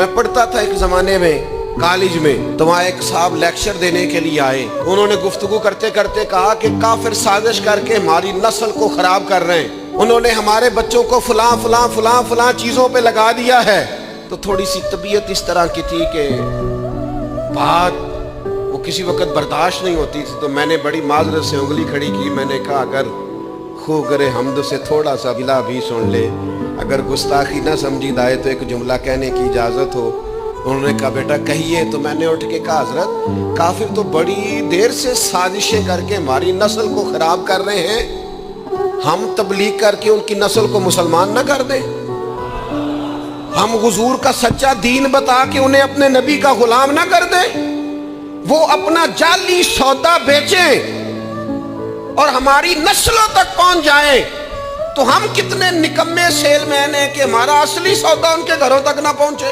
मैं पढ़ता था एक जमाने में कॉलेज में, तो वहाँ एक साहब लेक्चर देने के लिए आए। उन्होंने गुफ्तगू करते करते कहा कि काफिर साजिश करके हमारी नस्ल को खराब कर रहे हैं, उन्होंने हमारे बच्चों को फलां फलां फलां फलां चीजों पे लगा दिया है। तो थोड़ी सी तबीयत इस तरह की थी कि बात वो किसी वक्त बर्दाश्त नहीं होती थी। तो मैंने बड़ी माजरत से उंगली खड़ी की। मैंने कहा अगर खू करे हमद से थोड़ा सा गिला भी सुन ले, अगर गुस्ताखी ना समझी जाए तो एक जुमला कहने की इजाजत हो। उन्होंने कहा बेटा कहिए। तो मैंने उठ के कहा हजरत काफिर तो बड़ी देर से साजिशें करके हमारी नस्ल को खराब कर रहे हैं, हम तबलीग करके उनकी नस्ल को मुसलमान ना कर दें, हम हुजूर का सच्चा दीन बता के उन्हें अपने नबी का गुलाम ना कर दें, वो अपना जाली सौदा बेचें और हमारी नस्लों तक पहुंच जाए। तो हम कितने निकम्मे सेलमैन हैं कि हमारा असली सौदा उनके घरों तक ना पहुंचे।